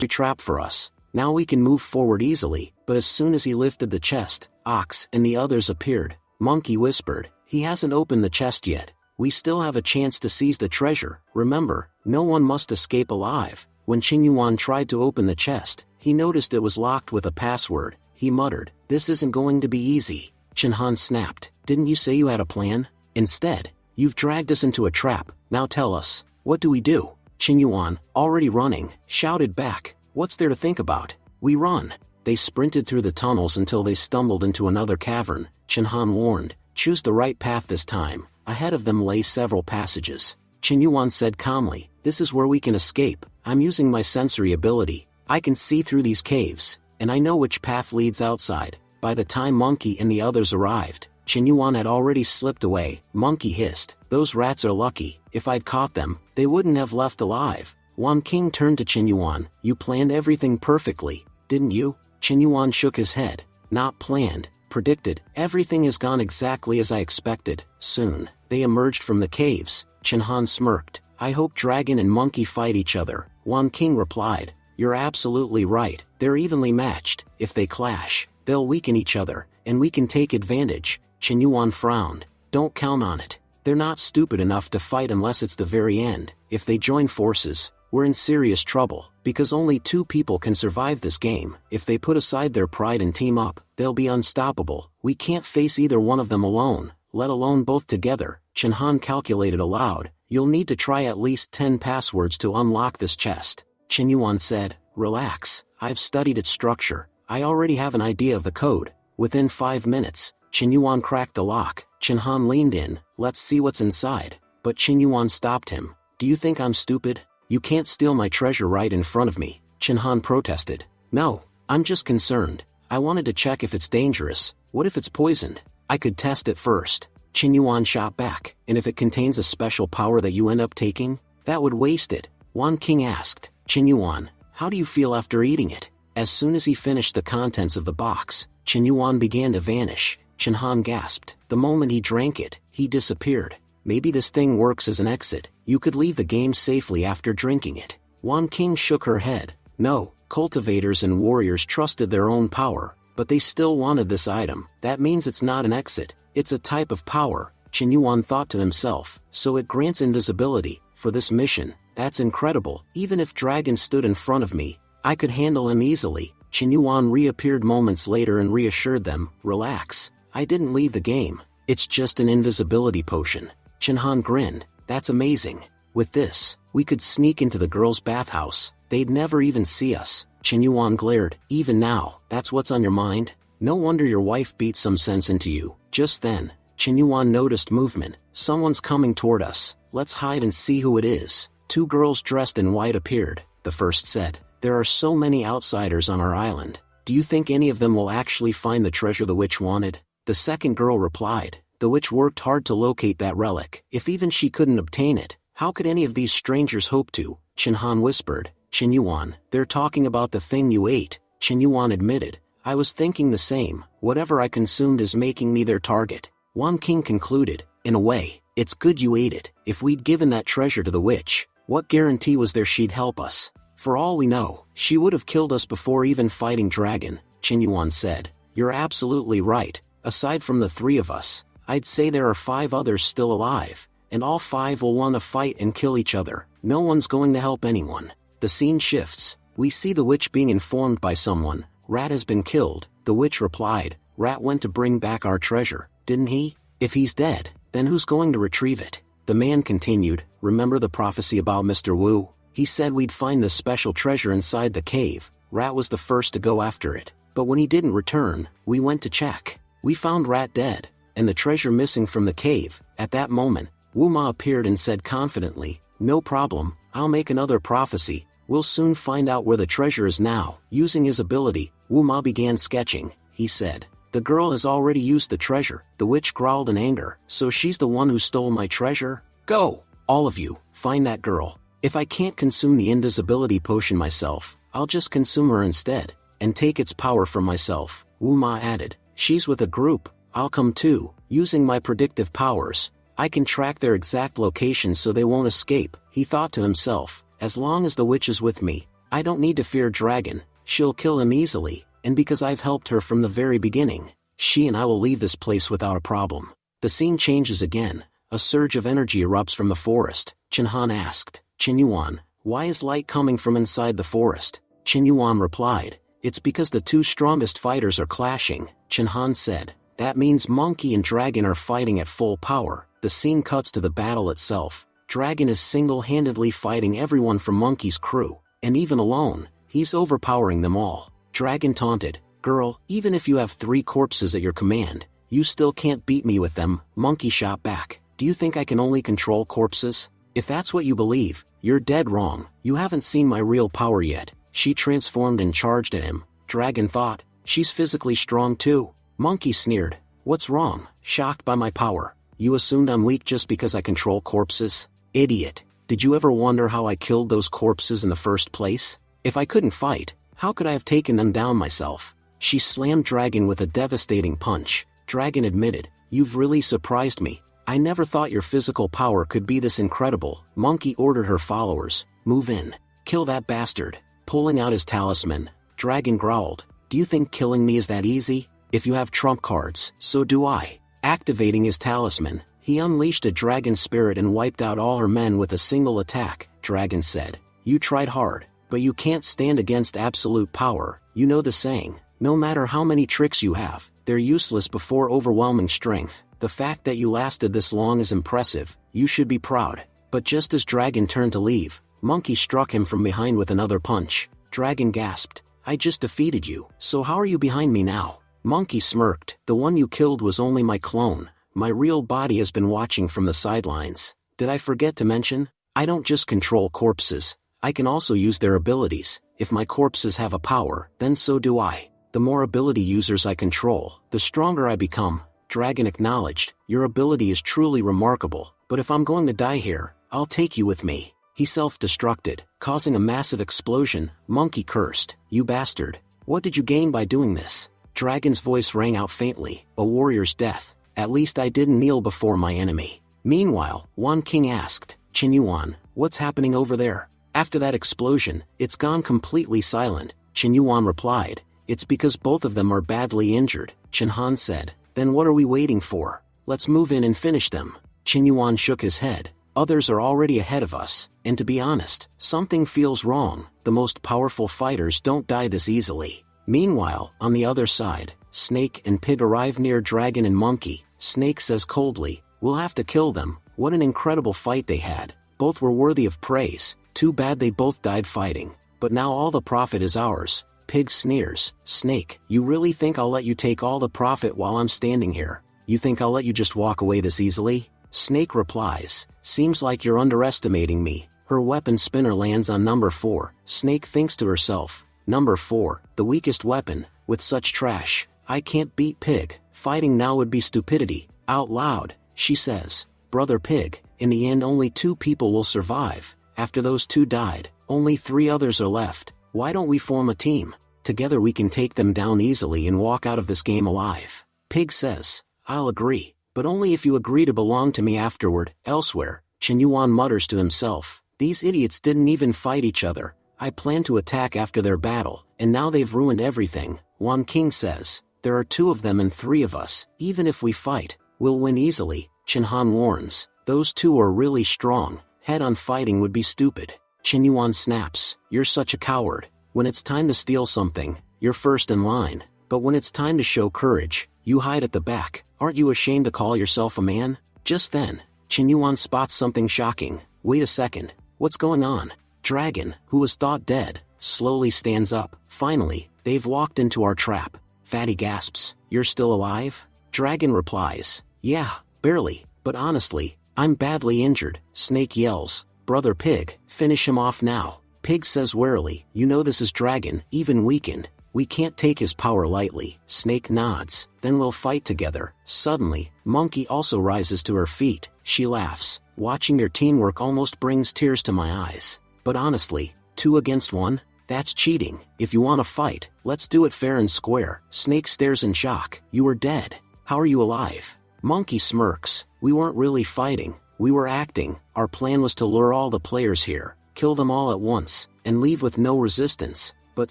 a trap for us. Now we can move forward easily." But as soon as he lifted the chest, Ox and the others appeared. Monkey whispered, "He hasn't opened the chest yet. We still have a chance to seize the treasure. Remember, no one must escape alive." When Qinyuan tried to open the chest, he noticed it was locked with a password. He muttered, "This isn't going to be easy." Qinyuan snapped, "Didn't you say you had a plan? Instead, you've dragged us into a trap. Now tell us, what do we do?" Qinyuan, already running, shouted back, "What's there to think about? We run." They sprinted through the tunnels until they stumbled into another cavern. Qinyuan warned, "Choose the right path this time." Ahead of them lay several passages. Qinyuan said calmly, "This is where we can escape. I'm using my sensory ability. I can see through these caves, and I know which path leads outside." By the time Monkey and the others arrived, Qinyuan had already slipped away. Monkey hissed, "Those rats are lucky. If I'd caught them, they wouldn't have left alive." Wan King turned to Qinyuan, "You planned everything perfectly, didn't you?" Qinyuan shook his head. "Not planned, predicted. Everything has gone exactly as I expected." Soon, they emerged from the caves. Qinyuan smirked, "I hope Dragon and Monkey fight each other." Wan King replied, "You're absolutely right. They're evenly matched. If they clash, they'll weaken each other, and we can take advantage." Qinyuan frowned, "Don't count on it. They're not stupid enough to fight unless it's the very end. If they join forces, we're in serious trouble, because only two people can survive this game. If they put aside their pride and team up, they'll be unstoppable. We can't face either one of them alone, let alone both together." Qinyuan calculated aloud, "You'll need to try at least 10 passwords to unlock this chest." Qinyuan said, "Relax, I've studied its structure. I already have an idea of the code." Within 5 minutes, Qinyuan cracked the lock. Qinyuan leaned in, "Let's see what's inside." But Qinyuan stopped him. "Do you think I'm stupid? You can't steal my treasure right in front of me." Qinyuan protested. "No, I'm just concerned. I wanted to check if it's dangerous. What if it's poisoned? I could test it first." Qinyuan shot back, "And if it contains a special power that you end up taking? That would waste it." Wan King asked, "Qinyuan, how do you feel after eating it?" As soon as he finished the contents of the box, Qinyuan began to vanish. Qinyuan gasped. The moment he drank it, he disappeared. "Maybe this thing works as an exit. You could leave the game safely after drinking it." Wan King shook her head. "No, cultivators and warriors trusted their own power, but they still wanted this item. That means it's not an exit, it's a type of power." Qinyuan thought to himself, "So it grants invisibility for this mission. That's incredible. Even if Dragon stood in front of me, I could handle him easily." Qinyuan reappeared moments later and reassured them, "Relax, I didn't leave the game. It's just an invisibility potion." Qinyuan grinned, "That's amazing. With this, we could sneak into the girls' bathhouse. They'd never even see us." Qinyuan glared, "Even now, that's what's on your mind? No wonder your wife beat some sense into you." Just then, Qinyuan noticed movement. "Someone's coming toward us. Let's hide and see who it is." 2 girls dressed in white appeared. The first said, "There are so many outsiders on our island. Do you think any of them will actually find the treasure the witch wanted?" The second girl replied, "The witch worked hard to locate that relic. If even she couldn't obtain it, how could any of these strangers hope to?" Qinyuan whispered, "Qinyuan, they're talking about the thing you ate." Qinyuan admitted, "I was thinking the same. Whatever I consumed is making me their target." Wan King concluded, "In a way, it's good you ate it. If we'd given that treasure to the witch, what guarantee was there she'd help us? For all we know, she would have killed us before even fighting Dragon." Qinyuan said, "You're absolutely right. Aside from the 3 of us, I'd say there are 5 others still alive, and all 5 will want to fight and kill each other. No one's going to help anyone." The scene shifts. We see the witch being informed by someone. "Rat has been killed." The witch replied, "Rat went to bring back our treasure, didn't he? If he's dead, then who's going to retrieve it?" The man continued, "Remember the prophecy about Mr. Wu? He said we'd find the special treasure inside the cave. Rat was the first to go after it. But when he didn't return, we went to check. We found Rat dead, and the treasure missing from the cave." At that moment, Wu Ma appeared and said confidently, "No problem, I'll make another prophecy. We'll soon find out where the treasure is now." Using his ability, Wu Ma began sketching. He said, "The girl has already used the treasure." The witch growled in anger, "So she's the one who stole my treasure? Go! All of you, find that girl. If I can't consume the invisibility potion myself, I'll just consume her instead, and take its power from myself." Wu Ma added, "She's with a group, I'll come too. Using my predictive powers, I can track their exact location so they won't escape." He thought to himself, "As long as the witch is with me, I don't need to fear Dragon, she'll kill him easily, and because I've helped her from the very beginning, she and I will leave this place without a problem. The scene changes again. A surge of energy erupts from the forest. Chinhan asked, Qinyuan, why is light coming from inside the forest? Qinyuan replied, it's because the two strongest fighters are clashing. Chinhan said, that means Monkey and Dragon are fighting at full power. The scene cuts to the battle itself. Dragon is single-handedly fighting everyone from Monkey's crew, and even alone, he's overpowering them all. Dragon taunted, girl, even if you have 3 corpses at your command, you still can't beat me with them. Monkey shot back, do you think I can only control corpses? If that's what you believe, you're dead wrong. You haven't seen my real power yet. She transformed and charged at him. Dragon thought, she's physically strong too. Monkey sneered, what's wrong? Shocked by my power. You assumed I'm weak just because I control corpses? Idiot. Did you ever wonder how I killed those corpses in the first place? If I couldn't fight, how could I have taken them down myself? She slammed Dragon with a devastating punch. Dragon admitted, you've really surprised me. I never thought your physical power could be this incredible. Monkey ordered her followers, move in. Kill that bastard. Pulling out his talisman, Dragon growled, do you think killing me is that easy? If you have trump cards, so do I. Activating his talisman, he unleashed a dragon spirit and wiped out all her men with a single attack. Dragon said, you tried hard, but you can't stand against absolute power. You know the saying, no matter how many tricks you have, they're useless before overwhelming strength. The fact that you lasted this long is impressive, you should be proud. But just as Dragon turned to leave, Monkey struck him from behind with another punch. Dragon gasped, I just defeated you, so how are you behind me now? Monkey smirked, the one you killed was only my clone. My real body has been watching from the sidelines. Did I forget to mention? I don't just control corpses, I can also use their abilities. If my corpses have a power, then so do I. The more ability users I control, the stronger I become. Dragon acknowledged, your ability is truly remarkable, but if I'm going to die here, I'll take you with me. He self-destructed, causing a massive explosion. Monkey cursed, you bastard. What did you gain by doing this? Dragon's voice rang out faintly, a warrior's death. At least I didn't kneel before my enemy. Meanwhile, Wan King asked, Qinyuan, what's happening over there? After that explosion, it's gone completely silent. Qinyuan replied, it's because both of them are badly injured. Chinhan said, then what are we waiting for? Let's move in and finish them. Qinyuan shook his head. Others are already ahead of us, and to be honest, something feels wrong. The most powerful fighters don't die this easily. Meanwhile, on the other side, Snake and Pig arrive near Dragon and Monkey. Snake says coldly, we'll have to kill them. What an incredible fight they had. Both were worthy of praise. Too bad they both died fighting. But now all the profit is ours. Pig sneers, Snake, you really think I'll let you take all the profit while I'm standing here? You think I'll let you just walk away this easily? Snake replies, seems like you're underestimating me. Her weapon spinner lands on number 4. Snake thinks to herself, number 4, the weakest weapon. With such trash, I can't beat Pig. Fighting now would be stupidity. Out loud, she says, Brother Pig, in the end only 2 people will survive. After those 2 died, only 3 others are left. Why don't we form a team? Together we can take them down easily and walk out of this game alive. Pig says, I'll agree, but only if you agree to belong to me afterward. Elsewhere, Qinyuan mutters to himself, these idiots didn't even fight each other. I planned to attack after their battle, and now they've ruined everything. Wan King says, there are 2 of them and 3 of us. Even if we fight, we'll win easily. Chinhan warns, those 2 are really strong. Head-on fighting would be stupid. Qinyuan snaps, you're such a coward. When it's time to steal something, you're first in line. But when it's time to show courage, you hide at the back. Aren't you ashamed to call yourself a man? Just then, Qinyuan spots something shocking. Wait a second, what's going on? Dragon, who was thought dead, slowly stands up. Finally, they've walked into our trap. Fatty gasps, you're still alive? Dragon replies, yeah, barely, but honestly, I'm badly injured. Snake yells, Brother Pig, finish him off now. Pig says warily, you know this is Dragon, even weakened. We can't take his power lightly. Snake nods, then we'll fight together. Suddenly, Monkey also rises to her feet. She laughs, watching your teamwork almost brings tears to my eyes. But honestly, 2 against 1? That's cheating. If you want to fight, let's do it fair and square. Snake stares in shock, you were dead. How are you alive? Monkey smirks, we weren't really fighting. We were acting. Our plan was to lure all the players here, kill them all at once, and leave with no resistance, but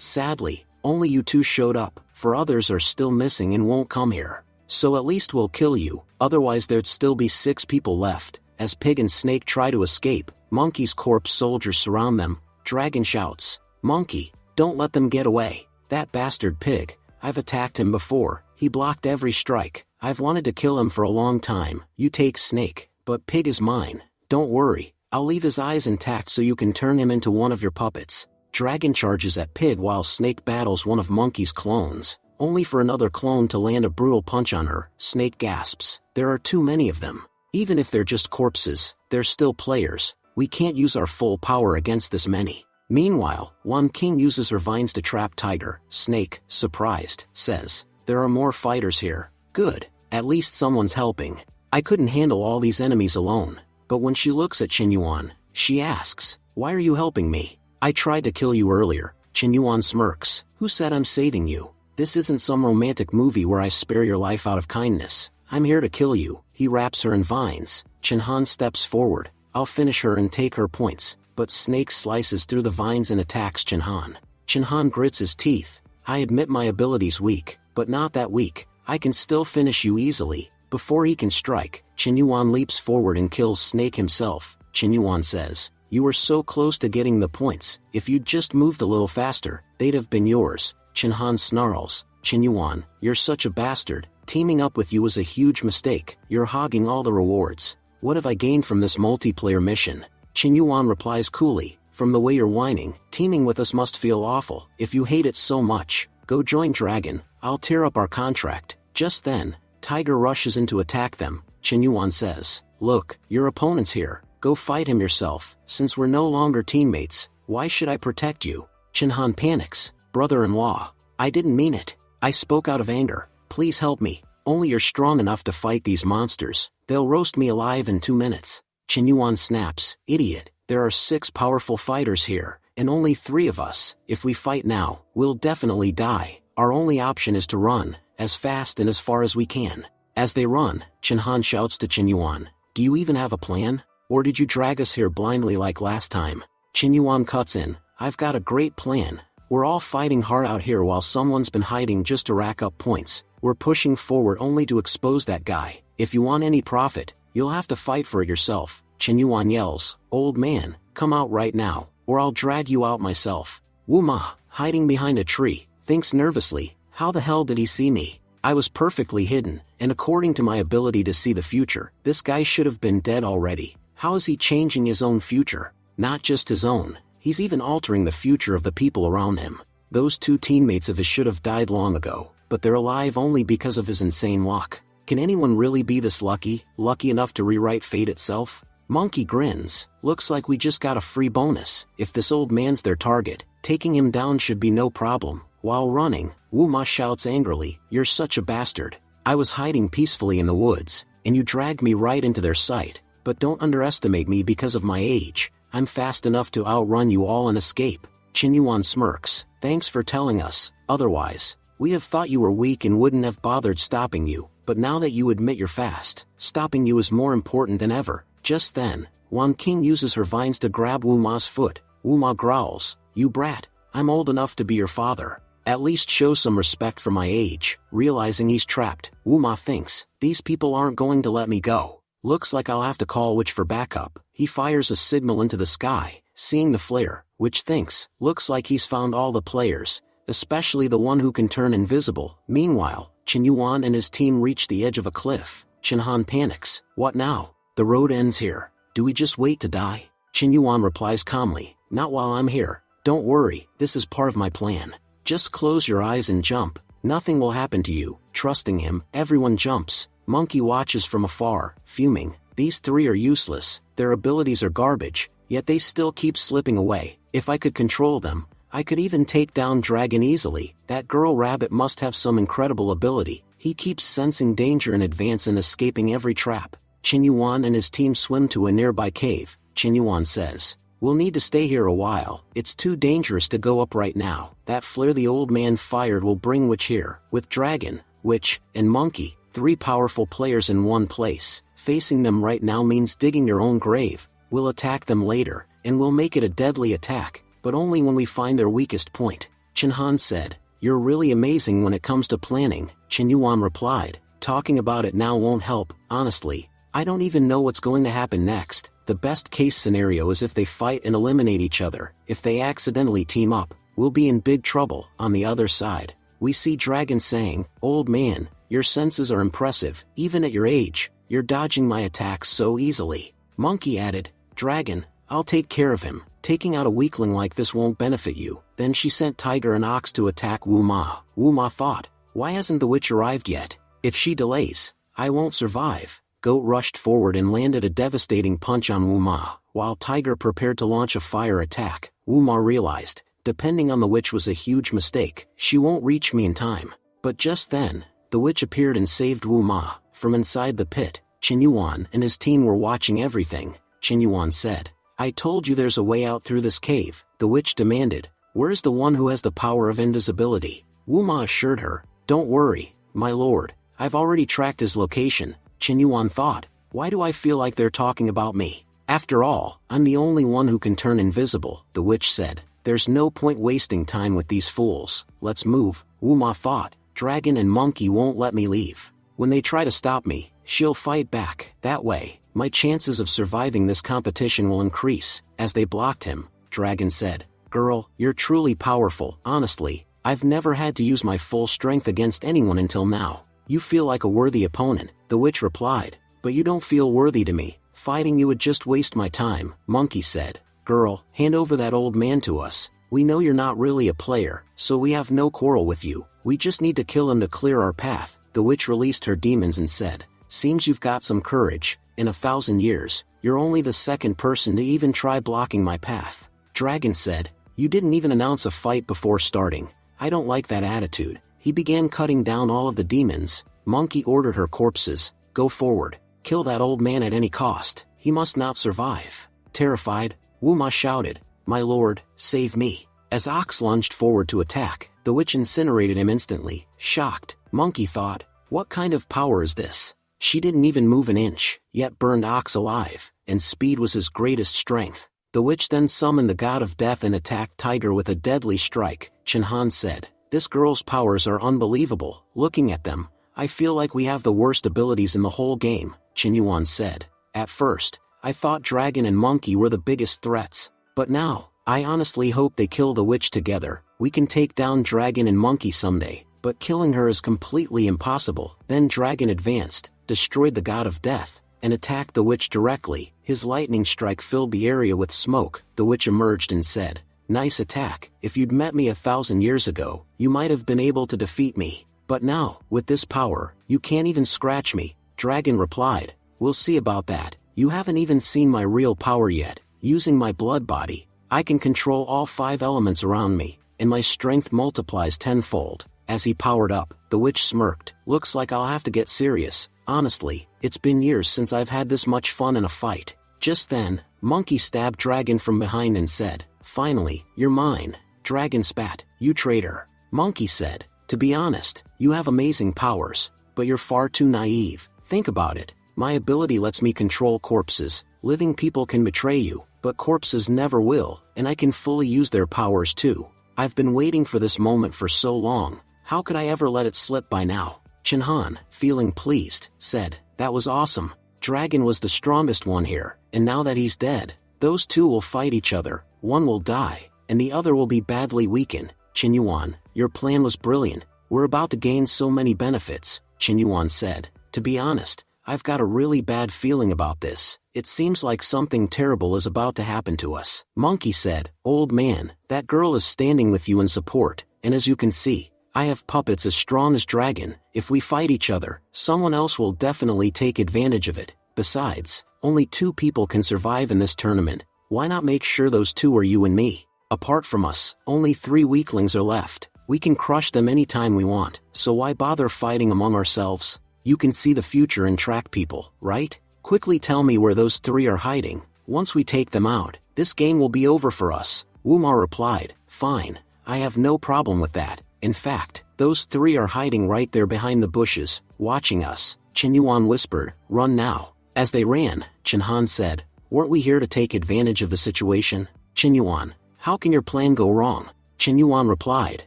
sadly, only you two showed up, for others are still missing and won't come here. So at least we'll kill you, otherwise there'd still be 6 people left. As Pig and Snake try to escape, Monkey's corpse soldiers surround them. Dragon shouts, "Monkey, don't let them get away. That bastard Pig, I've attacked him before, he blocked every strike. I've wanted to kill him for a long time. You take Snake, but Pig is mine. Don't worry, I'll leave his eyes intact so you can turn him into one of your puppets." Dragon charges at Pig while Snake battles one of Monkey's clones, only for another clone to land a brutal punch on her. Snake gasps, "There are too many of them. Even if they're just corpses, they're still players. We can't use our full power against this many." Meanwhile, One King uses her vines to trap Tiger. Snake, surprised, says, "There are more fighters here. Good, at least someone's helping. I couldn't handle all these enemies alone." But when she looks at Qinyuan, she asks, "Why are you helping me? I tried to kill you earlier." Qinyuan smirks, "Who said I'm saving you? This isn't some romantic movie where I spare your life out of kindness. I'm here to kill you." He wraps her in vines. Qinyuan steps forward. "I'll finish her and take her points." But Snake slices through the vines and attacks Qinyuan. Qinyuan grits his teeth. "I admit my ability's weak, but not that weak. I can still finish you easily." Before he can strike, Qinyuan leaps forward and kills Snake himself. Qinyuan says, "You were so close to getting the points. If you'd just moved a little faster, they'd have been yours." Qinyuan snarls, "Qinyuan, you're such a bastard. Teaming up with you was a huge mistake. You're hogging all the rewards. What have I gained from this multiplayer mission?" Qinyuan replies coolly, "From the way you're whining, teaming with us must feel awful. If you hate it so much, go join Dragon. I'll tear up our contract." Just then, Tiger rushes in to attack them. Qinyuan says, "Look, your opponent's here. Go fight him yourself. Since we're no longer teammates, why should I protect you?" Qinyuan panics, "Brother-in-law, I didn't mean it. I spoke out of anger. Please help me. Only you're strong enough to fight these monsters. They'll roast me alive in 2 minutes." Qinyuan snaps, "Idiot, there are 6 powerful fighters here, and only 3 of us. If we fight now, we'll definitely die. Our only option is to run, as fast and as far as we can." As they run, Qinyuan shouts to Qinyuan, "Do you even have a plan? Or did you drag us here blindly like last time?" Qinyuan cuts in, "I've got a great plan. We're all fighting hard out here while someone's been hiding just to rack up points. We're pushing forward only to expose that guy. If you want any profit, you'll have to fight for it yourself." Qinyuan yells, "Old man, come out right now, or I'll drag you out myself." Wuma, hiding behind a tree, thinks nervously, "How the hell did he see me? I was perfectly hidden, and according to my ability to see the future, this guy should have been dead already. How is he changing his own future? Not just his own, he's even altering the future of the people around him. Those 2 teammates of his should have died long ago, but they're alive only because of his insane luck. Can anyone really be this lucky enough to rewrite fate itself?" Monkey grins, "Looks like we just got a free bonus. If this old man's their target, taking him down should be no problem." While running, Wuma shouts angrily, "You're such a bastard. I was hiding peacefully in the woods, and you dragged me right into their sight. But don't underestimate me because of my age. I'm fast enough to outrun you all and escape." Qinyuan smirks, "Thanks for telling us, otherwise, we have thought you were weak and wouldn't have bothered stopping you. But now that you admit you're fast, stopping you is more important than ever." Just then, One King uses her vines to grab Wuma's foot. Wuma growls, "You brat, I'm old enough to be your father. At least show some respect for my age." Realizing he's trapped, Wuma thinks, "These people aren't going to let me go. Looks like I'll have to call Witch for backup." He fires a signal into the sky, seeing the flare. Witch thinks, "Looks like he's found all the players, especially the one who can turn invisible." Meanwhile, Qinyuan and his team reach the edge of a cliff. Qinyuan panics, "What now? The road ends here. Do we just wait to die?" Qinyuan replies calmly, "Not while I'm here. Don't worry, this is part of my plan. Just close your eyes and jump. Nothing will happen to you." Trusting him, everyone jumps. Monkey watches from afar, fuming. These 3 are useless, their abilities are garbage, yet they still keep slipping away. If I could control them, I could even take down Dragon easily. That girl rabbit must have some incredible ability. He keeps sensing danger in advance and escaping every trap. Qinyuan and his team swim to a nearby cave. Qinyuan says, "We'll need to stay here a while. It's too dangerous to go up right now. That flare the old man fired will bring Witch here." With Dragon, Witch, and Monkey, 3 powerful players in one place, facing them right now means digging your own grave. We'll attack them later, and we'll make it a deadly attack. but only when we find their weakest point, Chinhan said. You're really amazing when it comes to planning, Qinyuan replied. Talking about it now won't help, honestly. I don't even know what's going to happen next. The best case scenario is if they fight and eliminate each other. If they accidentally team up, we'll be in big trouble. On the other side, we see Dragon saying, Old man, your senses are impressive, even at your age. You're dodging my attacks so easily. Monkey added, Dragon, I'll take care of him. Taking out a weakling like this won't benefit you. Then she sent Tiger and Ox to attack Wu Ma. Wu Ma thought, why hasn't the witch arrived yet? If she delays, I won't survive. Goat rushed forward and landed a devastating punch on Wu Ma. While Tiger prepared to launch a fire attack, Wu Ma realized, depending on the witch was a huge mistake. She won't reach me in time. But just then, the witch appeared and saved Wu Ma. From inside the pit, Qinyuan and his team were watching everything. Qinyuan said, I told you there's a way out through this cave. The witch demanded, where's the one who has the power of invisibility? Wu Ma assured her, don't worry, my lord, I've already tracked his location. Qinyuan thought, why do I feel like they're talking about me? After all, I'm the only one who can turn invisible. The witch said, there's no point wasting time with these fools. Let's move. Wu Ma thought, Dragon and Monkey won't let me leave. When they try to stop me, she'll fight back. That way, my chances of surviving this competition will increase. As they blocked him, Dragon said, Girl, you're truly powerful. Honestly, I've never had to use my full strength against anyone until now. You feel like a worthy opponent, the witch replied, but you don't feel worthy to me. Fighting you would just waste my time. Monkey said, Girl, hand over that old man to us. We know you're not really a player, so we have no quarrel with you. We just need to kill him to clear our path. The witch released her demons and said, Seems you've got some courage. In 1,000 years, you're only the second person to even try blocking my path. Dragon said, You didn't even announce a fight before starting. I don't like that attitude. He began cutting down all of the demons. Monkey ordered her corpses, Go forward. Kill that old man at any cost. He must not survive. Terrified, Wu Ma shouted, My lord, save me. As Ox lunged forward to attack, the witch incinerated him instantly. Shocked, Monkey thought, what kind of power is this? She didn't even move an inch, yet burned Ox alive, and speed was his greatest strength. The witch then summoned the god of death and attacked Tiger with a deadly strike. Chinhan said, This girl's powers are unbelievable. Looking at them, I feel like we have the worst abilities in the whole game, Qinyuan said. At first, I thought Dragon and Monkey were the biggest threats, but now, I honestly hope they kill the witch together. We can take down Dragon and Monkey someday, but killing her is completely impossible. Then Dragon advanced, destroyed the god of death, and attacked the witch directly. His lightning strike filled the area with smoke. The witch emerged and said, Nice attack. If you'd met me 1,000 years ago, you might have been able to defeat me. But now, with this power, you can't even scratch me. Dragon replied, We'll see about that. You haven't even seen my real power yet. Using my blood body, I can control all 5 elements around me, and my strength multiplies tenfold. As he powered up, the witch smirked. Looks like I'll have to get serious. Honestly, it's been years since I've had this much fun in a fight. Just then, Monkey stabbed Dragon from behind and said, Finally, you're mine. Dragon spat, You traitor. Monkey said, To be honest, you have amazing powers, but you're far too naive. Think about it. My ability lets me control corpses. Living people can betray you, but corpses never will, and I can fully use their powers too. I've been waiting for this moment for so long. How could I ever let it slip by now? Chinhan, feeling pleased, said, That was awesome. Dragon was the strongest one here, and now that he's dead, those two will fight each other. One will die, and the other will be badly weakened. Qinyuan, your plan was brilliant. We're about to gain so many benefits, Qinyuan said. To be honest, I've got a really bad feeling about this. It seems like something terrible is about to happen to us. Monkey said, Old man, that girl is standing with you in support, and as you can see, I have puppets as strong as Dragon. If we fight each other, someone else will definitely take advantage of it. Besides, only 2 people can survive in this tournament. Why not make sure those 2 are you and me? Apart from us, only 3 weaklings are left. We can crush them anytime we want, so why bother fighting among ourselves? You can see the future and track people, right? Quickly tell me where those 3 are hiding. Once we take them out, this game will be over for us. Wu Ma replied, Fine, I have no problem with that. In fact, those 3 are hiding right there behind the bushes, watching us. Qinyuan whispered, Run now. As they ran, Chinhan said, Weren't we here to take advantage of the situation? Qinyuan, How can your plan go wrong? Chen Yuan replied.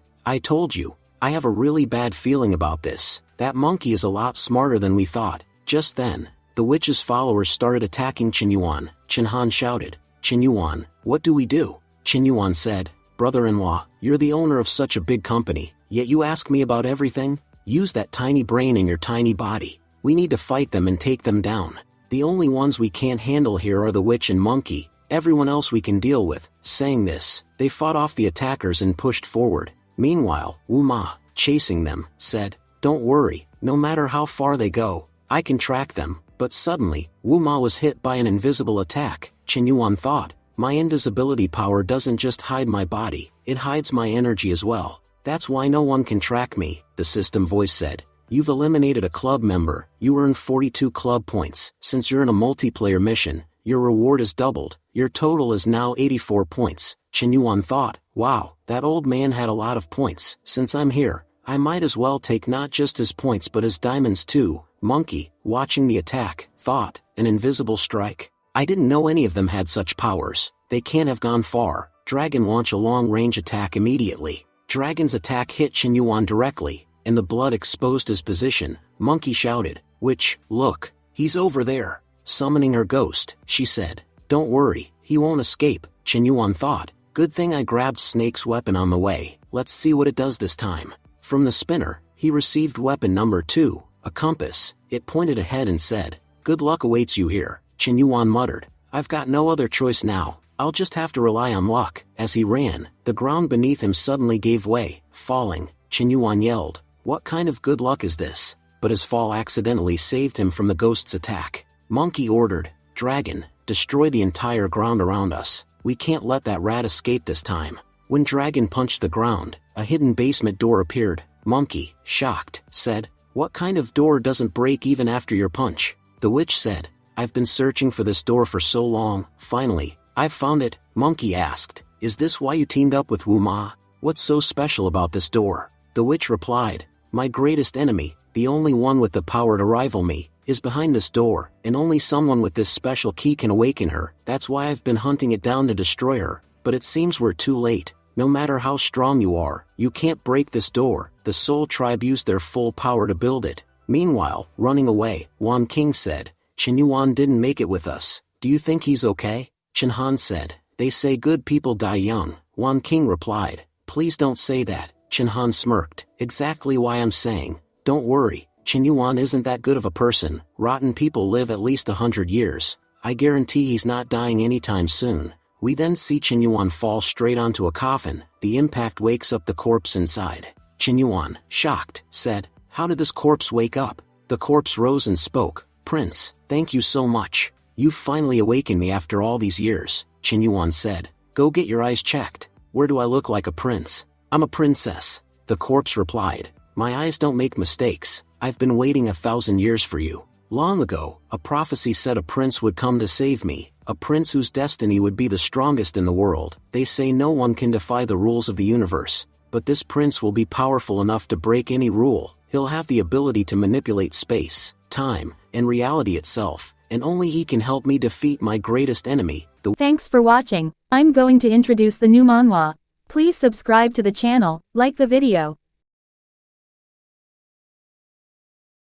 I told you, I have a really bad feeling about this. That monkey is a lot smarter than we thought. Just then, the witch's followers started attacking Chen Yuan. Chen Han shouted, Chen Yuan, what do we do? Chen Yuan said, brother-in-law, you're the owner of such a big company, yet you ask me about everything? Use that tiny brain in your tiny body. We need to fight them and take them down. The only ones we can't handle here are the witch and monkey. Everyone else we can deal with. Saying this, they fought off the attackers and pushed forward. Meanwhile, Wu Ma, chasing them, said, don't worry, no matter how far they go, I can track them. But suddenly, Wu Ma was hit by an invisible attack. Chen Yuan thought, my invisibility power doesn't just hide my body, it hides my energy as well. That's why no one can track me, the system voice said. You've eliminated a club member, you earn 42 club points. Since you're in a multiplayer mission, your reward is doubled, your total is now 84 points. Chen Yuan thought, wow, that old man had a lot of points. Since I'm here, I might as well take not just his points but his diamonds too. Monkey, watching the attack, thought, an invisible strike. I didn't know any of them had such powers. They can't have gone far. Dragon launch a long-range attack immediately. Dragon's attack hit Chen Yuan directly, and the blood exposed his position. Monkey shouted, witch, look, he's over there. Summoning her ghost, she said, don't worry, he won't escape. Chen Yuan thought, good thing I grabbed Snake's weapon on the way. Let's see what it does this time. From the spinner, he received weapon number 2, a compass. It pointed ahead and said, good luck awaits you here. Chen Yuan muttered, I've got no other choice now. I'll just have to rely on luck. As he ran, the ground beneath him suddenly gave way, falling. Chen Yuan yelled, what kind of good luck is this? But his fall accidentally saved him from the ghost's attack. Monkey ordered, Dragon, destroy the entire ground around us. We can't let that rat escape this time. When Dragon punched the ground, a hidden basement door appeared. Monkey, shocked, said, what kind of door doesn't break even after your punch? The witch said, I've been searching for this door for so long, finally, I've found it. Monkey asked, is this why you teamed up with Wu Ma? What's so special about this door? The witch replied, my greatest enemy, the only one with the power to rival me, is behind this door, and only someone with this special key can awaken her. That's why I've been hunting it down to destroy her, but it seems we're too late. No matter how strong you are, you can't break this door. The Soul Tribe used their full power to build it. Meanwhile, running away, Wan King said, Chen Yuan didn't make it with us. Do you think he's okay? Chen Han said, they say good people die young. Wan King replied, please don't say that. Chen Han smirked, exactly why I'm saying, don't worry, Chen Yuan isn't that good of a person. Rotten people live at least 100 years. I guarantee he's not dying anytime soon. We then see Chen Yuan fall straight onto a coffin. The impact wakes up the corpse inside. Chen Yuan, shocked, said, how did this corpse wake up? The corpse rose and spoke, Prince, thank you so much. You've finally awakened me after all these years. Chen Yuan said, go get your eyes checked. Where do I look like a prince? I'm a princess. The corpse replied, my eyes don't make mistakes. I've been waiting 1,000 years for you. Long ago, a prophecy said a prince would come to save me, a prince whose destiny would be the strongest in the world. They say no one can defy the rules of the universe, but this prince will be powerful enough to break any rule. He'll have the ability to manipulate space, time, and reality itself, and only he can help me defeat my greatest enemy, the— Thanks for watching. I'm going to introduce the new manhwa. Please subscribe to the channel, like the video,